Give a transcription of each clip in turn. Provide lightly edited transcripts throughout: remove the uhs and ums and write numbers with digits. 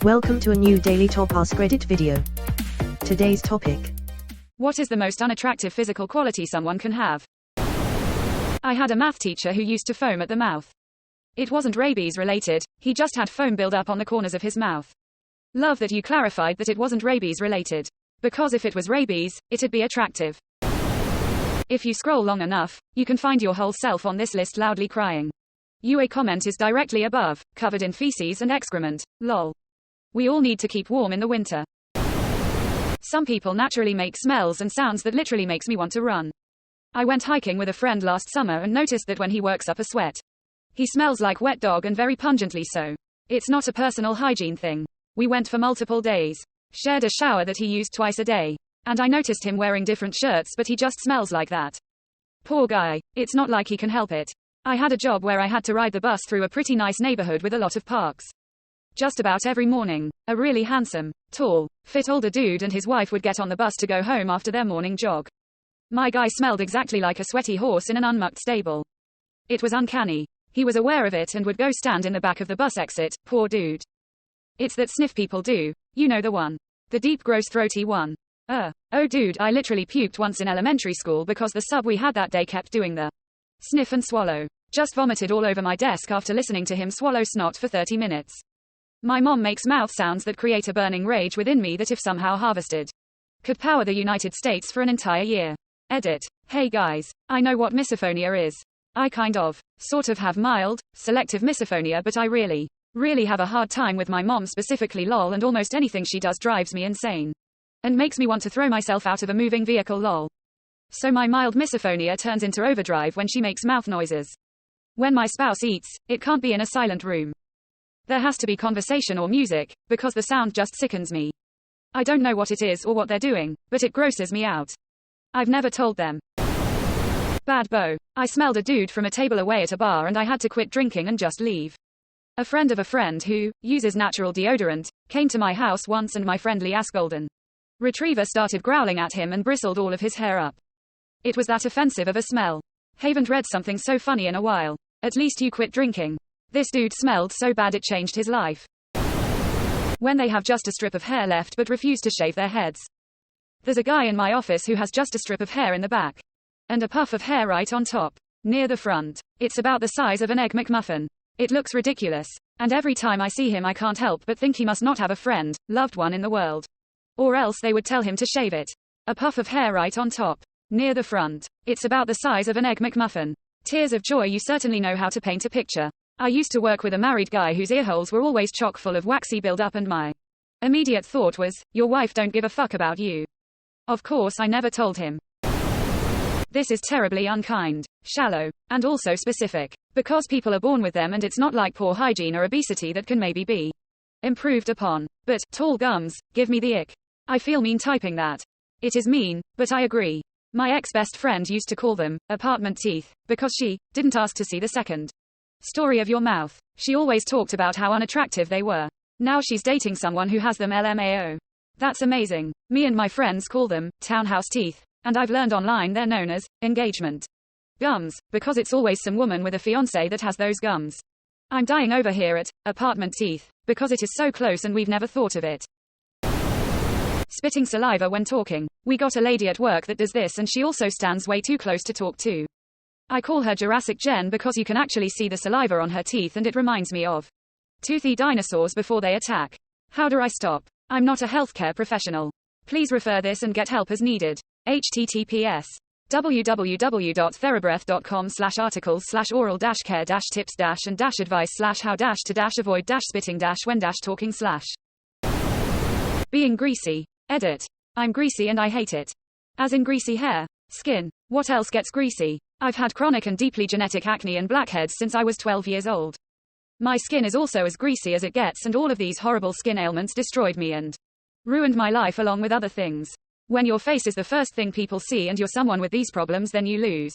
Welcome to a new daily top Askreddit video. Today's topic. What is the most unattractive physical quality someone can have? I had a math teacher who used to foam at the mouth. It wasn't rabies related, he just had foam build up on the corners of his mouth. Love that you clarified that it wasn't rabies related. Because if it was rabies, it'd be attractive. If you scroll long enough, you can find your whole self on this list loudly crying. A comment is directly above, covered in feces and excrement, lol. We all need to keep warm in the winter. Some people naturally make smells and sounds that literally makes me want to run. I went hiking with a friend last summer and noticed that when he works up a sweat, he smells like wet dog and very pungently so. It's not a personal hygiene thing. We went for multiple days, shared a shower that he used twice a day, and I noticed him wearing different shirts but he just smells like that. Poor guy, it's not like he can help it. I had a job where I had to ride the bus through a pretty nice neighborhood with a lot of parks. Just about every morning, a really handsome, tall, fit older dude and his wife would get on the bus to go home after their morning jog. My guy smelled exactly like a sweaty horse in an unmucked stable. It was uncanny. He was aware of it and would go stand in the back of the bus exit, poor dude. It's that sniff people do, you know the one. The deep gross throaty one. Oh dude, I literally puked once in elementary school because the sub we had that day kept doing the sniff and swallow. Just vomited all over my desk after listening to him swallow snot for 30 minutes. My mom makes mouth sounds that create a burning rage within me that if somehow harvested, could power the United States for an entire year. Edit. Hey guys, I know what misophonia is. I sort of have mild, selective misophonia but I really have a hard time with my mom specifically lol and almost anything she does drives me insane. And makes me want to throw myself out of a moving vehicle lol. So my mild misophonia turns into overdrive when she makes mouth noises. When my spouse eats, it can't be in a silent room. There has to be conversation or music, because the sound just sickens me. I don't know what it is or what they're doing, but it grosses me out. I've never told them. Bad Bo. I smelled a dude from a table away at a bar and I had to quit drinking and just leave. A friend of a friend who uses natural deodorant came to my house once and my friendly Askreddit retriever started growling at him and bristled all of his hair up. It was that offensive of a smell. Haven't read something so funny in a while. At least you quit drinking. This dude smelled so bad it changed his life. When they have just a strip of hair left but refuse to shave their heads. There's a guy in my office who has just a strip of hair in the back. And a puff of hair right on top. Near the front. It's about the size of an Egg McMuffin. It looks ridiculous. And every time I see him I can't help but think he must not have a friend, loved one in the world. Or else they would tell him to shave it. A puff of hair right on top. Near the front. It's about the size of an Egg McMuffin. Tears of joy. You certainly know how to paint a picture. I used to work with a married guy whose earholes were always chock full of waxy build-up and my immediate thought was, your wife don't give a fuck about you. Of course I never told him. This is terribly unkind, shallow, and also specific. Because people are born with them and it's not like poor hygiene or obesity that can maybe be improved upon. But, tall gums, give me the ick. I feel mean typing that. It is mean, but I agree. My ex-best friend used to call them apartment teeth, because she didn't ask to see the second story of your mouth. She always talked about how unattractive they were. Now she's dating someone who has them LMAO. That's amazing. Me and my friends call them townhouse teeth, and I've learned online they're known as engagement gums, because it's always some woman with a fiancé that has those gums. I'm dying over here at apartment teeth, because it is so close and we've never thought of it. Spitting saliva when talking. We got a lady at work that does this and she also stands way too close to talk to. I call her Jurassic Jen because you can actually see the saliva on her teeth and it reminds me of toothy dinosaurs before they attack. How do I stop? I'm not a healthcare professional. Please refer this and get help as needed. https www.therabreath.com/articles/oral-care-tips-and-advice/how-to-avoid-spitting-when-talking/ Being greasy. Edit. I'm greasy and I hate it. As in greasy hair. Skin. What else gets greasy? I've had chronic and deeply genetic acne and blackheads since I was 12 years old. My skin is also as greasy as it gets and all of these horrible skin ailments destroyed me and ruined my life along with other things. When your face is the first thing people see and you're someone with these problems then you lose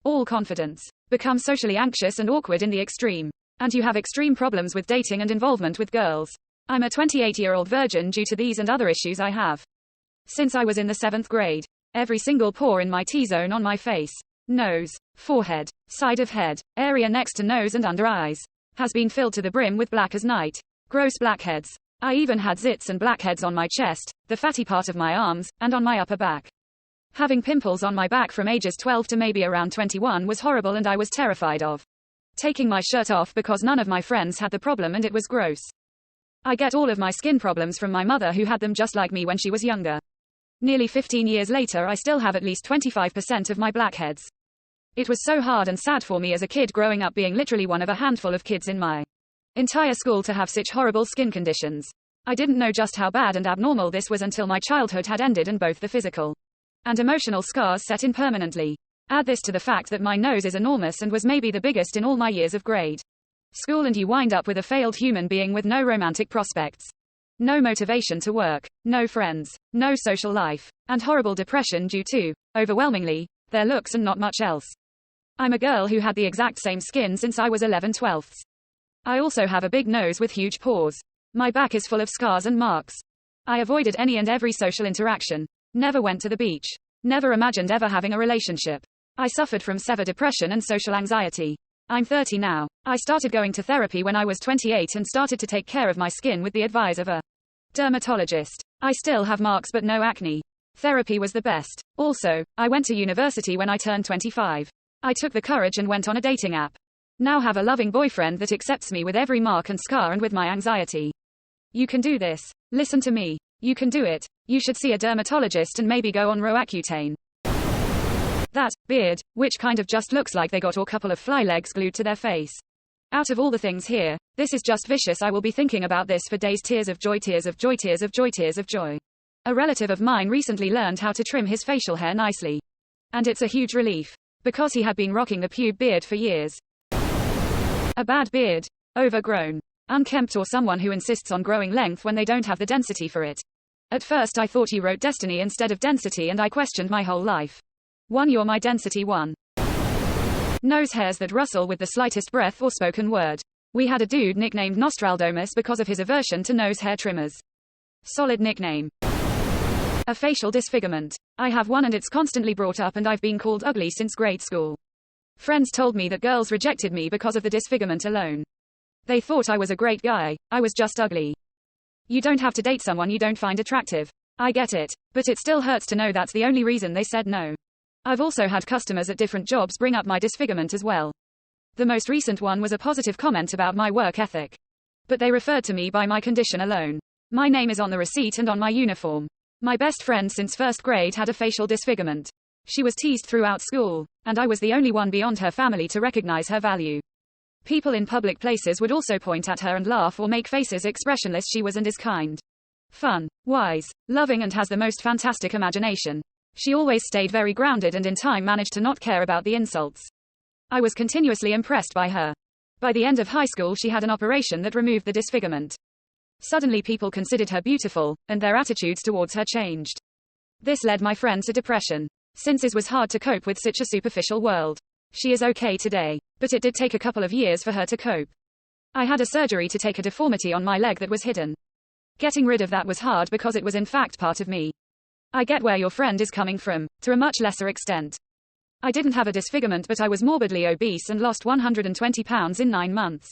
all confidence. Become socially anxious and awkward in the extreme. And you have extreme problems with dating and involvement with girls. I'm a 28-year-old virgin due to these and other issues I have. Since I was in the 7th grade. Every single pore in my T-zone on my face, nose, forehead, side of head, area next to nose and under eyes, has been filled to the brim with black as night. Gross blackheads. I even had zits and blackheads on my chest, the fatty part of my arms, and on my upper back. Having pimples on my back from ages 12 to maybe around 21 was horrible, and I was terrified of taking my shirt off because none of my friends had the problem and it was gross. I get all of my skin problems from my mother, who had them just like me when she was younger. Nearly 15 years later, I still have at least 25% of my blackheads. It was so hard and sad for me as a kid growing up, being literally one of a handful of kids in my entire school to have such horrible skin conditions. I didn't know just how bad and abnormal this was until my childhood had ended and both the physical and emotional scars set in permanently. Add this to the fact that my nose is enormous and was maybe the biggest in all my years of grade school, and you wind up with a failed human being with no romantic prospects, no motivation to work, no friends, no social life, and horrible depression due to, overwhelmingly, their looks and not much else. I'm a girl who had the exact same skin since I was 11/12. I also have a big nose with huge pores. My back is full of scars and marks. I avoided any and every social interaction. Never went to the beach. Never imagined ever having a relationship. I suffered from severe depression and social anxiety. I'm 30 now. I started going to therapy when I was 28 and started to take care of my skin with the advice of a dermatologist. I still have marks but no acne. Therapy was the best. Also, I went to university when I turned 25. I took the courage and went on a dating app. Now have a loving boyfriend that accepts me with every mark and scar and with my anxiety. You can do this. Listen to me. You can do it. You should see a dermatologist and maybe go on Roaccutane. That beard, which kind of just looks like they got a couple of fly legs glued to their face. Out of all the things here, this is just vicious. I will be thinking about this for days. Tears of joy, tears of joy, tears of joy, tears of joy. A relative of mine recently learned how to trim his facial hair nicely. And it's a huge relief. Because he had been rocking the pube beard for years. A bad beard. Overgrown. Unkempt, or someone who insists on growing length when they don't have the density for it. At first I thought you wrote destiny instead of density, and I questioned my whole life. 1. You're my density 1. Nose hairs that rustle with the slightest breath or spoken word. We had a dude nicknamed Nostraldomus because of his aversion to nose hair trimmers. Solid nickname. A facial disfigurement. I have one and it's constantly brought up, and I've been called ugly since grade school. Friends told me that girls rejected me because of the disfigurement alone. They thought I was a great guy, I was just ugly. You don't have to date someone you don't find attractive. I get it, but it still hurts to know that's the only reason they said no. I've also had customers at different jobs bring up my disfigurement as well. The most recent one was a positive comment about my work ethic. But they referred to me by my condition alone. My name is on the receipt and on my uniform. My best friend since first grade had a facial disfigurement. She was teased throughout school, and I was the only one beyond her family to recognize her value. People in public places would also point at her and laugh or make faces expressionless. She was and is kind, fun, wise, loving, and has the most fantastic imagination. She always stayed very grounded and in time managed to not care about the insults. I was continuously impressed by her. By the end of high school she had an operation that removed the disfigurement. Suddenly people considered her beautiful, and their attitudes towards her changed. This led my friend to depression, since it was hard to cope with such a superficial world. She is okay today, but it did take a couple of years for her to cope. I had a surgery to take a deformity on my leg that was hidden. Getting rid of that was hard because it was in fact part of me. I get where your friend is coming from, to a much lesser extent. I didn't have a disfigurement, but I was morbidly obese and lost 120 pounds in 9 months.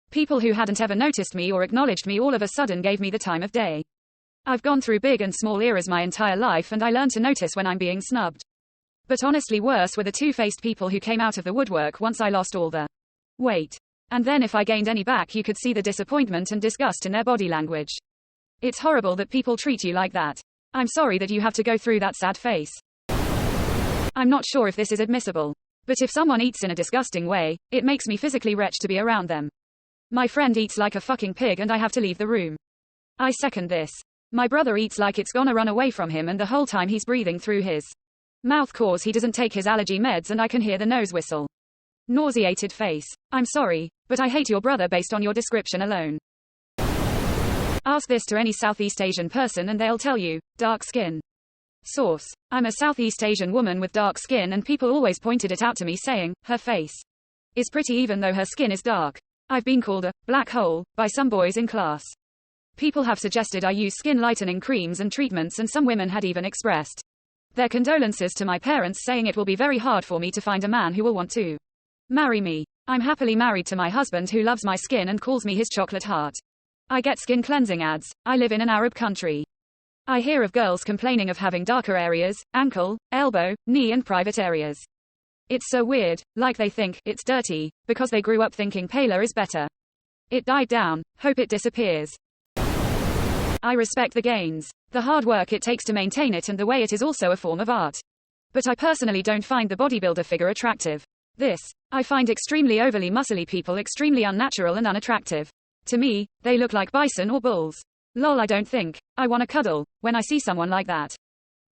People who hadn't ever noticed me or acknowledged me all of a sudden gave me the time of day. I've gone through big and small eras my entire life, and I learned to notice when I'm being snubbed. But honestly, worse were the two-faced people who came out of the woodwork once I lost all the weight. And then if I gained any back, you could see the disappointment and disgust in their body language. It's horrible that people treat you like that. I'm sorry that you have to go through that sad face. I'm not sure if this is admissible, but if someone eats in a disgusting way, it makes me physically wretched to be around them. My friend eats like a fucking pig and I have to leave the room. I second this. My brother eats like it's gonna run away from him, and the whole time he's breathing through his mouth cause he doesn't take his allergy meds, and I can hear the nose whistle. Nauseated face. I'm sorry, but I hate your brother based on your description alone. Ask this to any Southeast Asian person and they'll tell you, dark skin. Source. I'm a Southeast Asian woman with dark skin, and people always pointed it out to me saying, her face is pretty even though her skin is dark. I've been called a black hole by some boys in class. People have suggested I use skin lightening creams and treatments, and some women had even expressed their condolences to my parents, saying it will be very hard for me to find a man who will want to marry me. I'm happily married to my husband, who loves my skin and calls me his chocolate heart. I get skin cleansing ads. I live in an Arab country. I hear of girls complaining of having darker areas, ankle, elbow, knee and private areas. It's so weird, like they think it's dirty, because they grew up thinking paler is better. It died down, hope it disappears. I respect the gains, the hard work it takes to maintain it and the way it is also a form of art. But I personally don't find the bodybuilder figure attractive. I find extremely overly muscly people extremely unnatural and unattractive. To me, they look like bison or bulls. Lol, I don't think I want to cuddle when I see someone like that.